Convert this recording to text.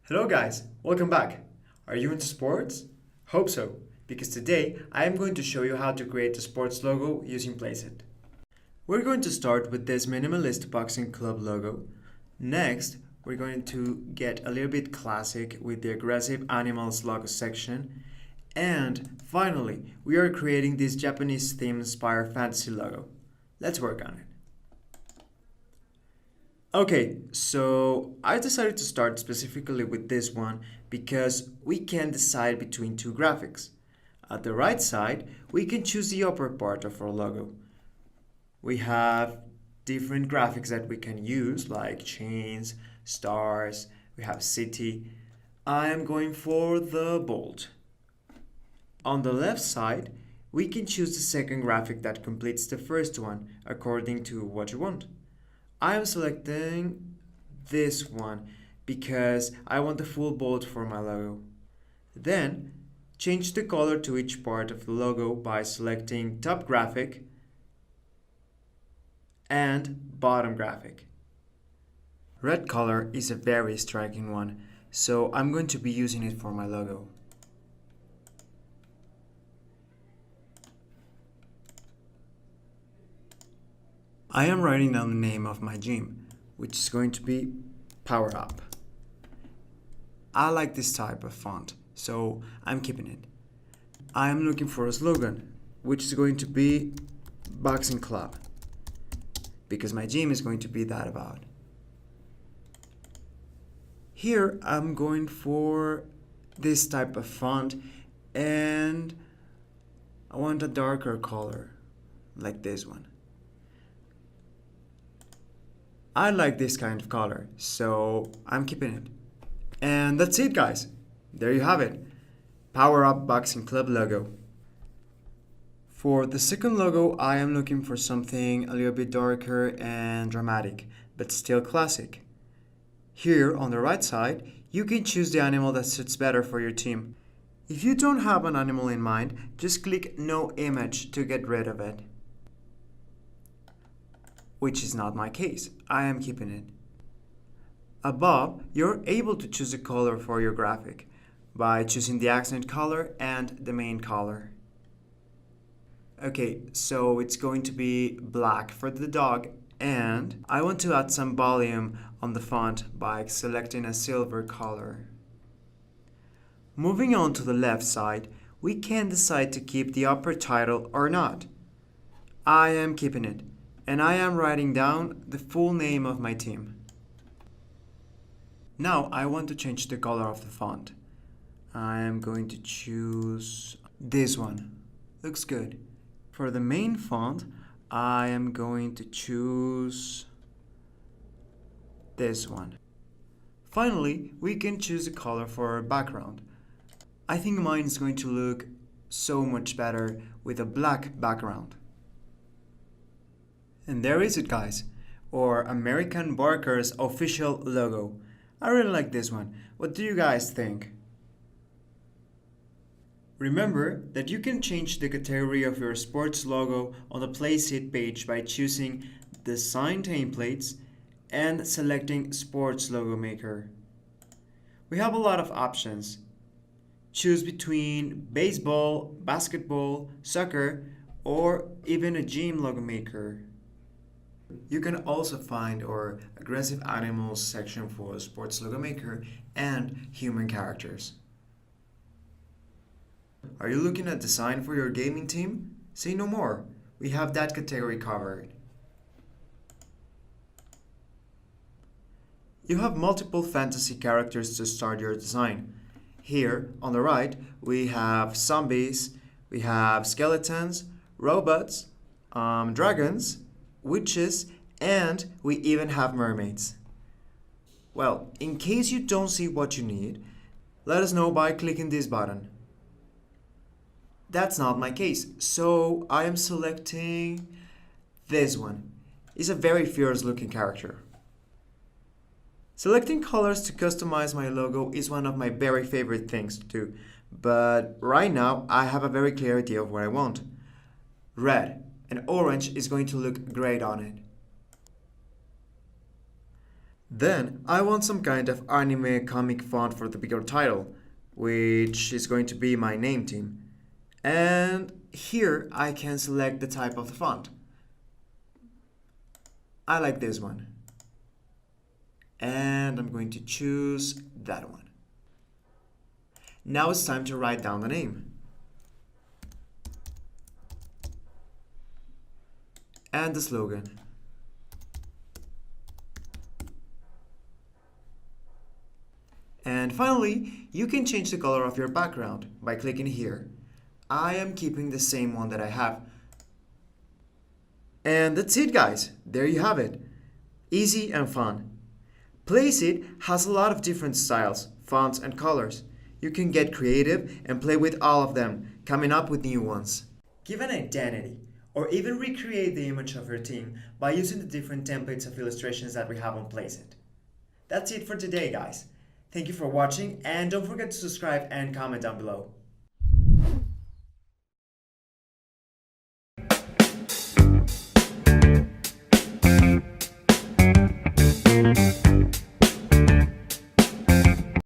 Hello guys, welcome back. Are you into sports? Hope so, because today I am going to show you how to create a sports logo using Placeit. We're going to start with this minimalist boxing club logo. Next, we're going to get a little bit classic with the aggressive animals logo section. And finally, we are creating this Japanese theme inspired fantasy logo. Let's work on it. Okay, so I decided to start specifically with this one because we can decide between two graphics. At the right side, we can choose the upper part of our logo. We have different graphics that we can use like chains, stars, we have city. I am going for the bold. On the left side, we can choose the second graphic that completes the first one according to what you want. I am selecting this one because I want the full bold for my logo. Then, change the color to each part of the logo by selecting top graphic and bottom graphic. Red color is a very striking one, so I'm going to be using it for my logo. I am writing down the name of my gym, which is going to be Power Up. I like this type of font, so I'm keeping it. I am looking for a slogan, which is going to be Boxing Club, because my gym is going to be that about. Here I'm going for this type of font, and I want a darker color, like this one. I like this kind of color, so I'm keeping it. And that's it, guys. There you have it. Power Up Boxing Club logo. For the second logo, I am looking for something a little bit darker and dramatic, but still classic. Here on the right side, you can choose the animal that suits better for your team. If you don't have an animal in mind, just click No Image to get rid of it. Which is not my case. I am keeping it. Above, you're able to choose a color for your graphic by choosing the accent color and the main color. Okay, so it's going to be black for the dog, and I want to add some volume on the font by selecting a silver color. Moving on to the left side, we can decide to keep the upper title or not. I am keeping it. And I am writing down the full name of my team. Now I want to change the color of the font. I am going to choose this one. Looks good. For the main font, I am going to choose this one. Finally, we can choose a color for our background. I think mine is going to look so much better with a black background. And there is it, guys, or American Barker's official logo. I really like this one. What do you guys think? Remember that you can change the category of your sports logo on the Placeit page by choosing Design Templates and selecting Sports Logo Maker. We have a lot of options. Choose between baseball, basketball, soccer, or even a gym logo maker. You can also find our aggressive animals section for sports logo maker and human characters. Are you looking at design for your gaming team? Say no more. We have that category covered. You have multiple fantasy characters to start your design. Here on the right, we have zombies, we have skeletons, robots, dragons, witches, and we even have mermaids. Well, in case you don't see what you need, let us know by clicking this button. That's not my case, so I am selecting this one. It's a very fierce looking character. Selecting colors to customize my logo is one of my very favorite things to do, but right now I have a very clear idea of what I want. Red and orange is going to look great on it. Then I want some kind of anime comic font for the bigger title, which is going to be my name team. And here I can select the type of the font. I like this one. And I'm going to choose that one. Now it's time to write down the name. And the slogan. And finally, you can change the color of your background by clicking here. I am keeping the same one that I have. And that's it, guys. There you have it. Easy and fun. Placeit has a lot of different styles, fonts, and colors. You can get creative and play with all of them, coming up with new ones. Give an identity, or even recreate the image of your team by using the different templates of illustrations that we have on Placeit. That's it for today, guys. Thank you for watching, and don't forget to subscribe and comment down below.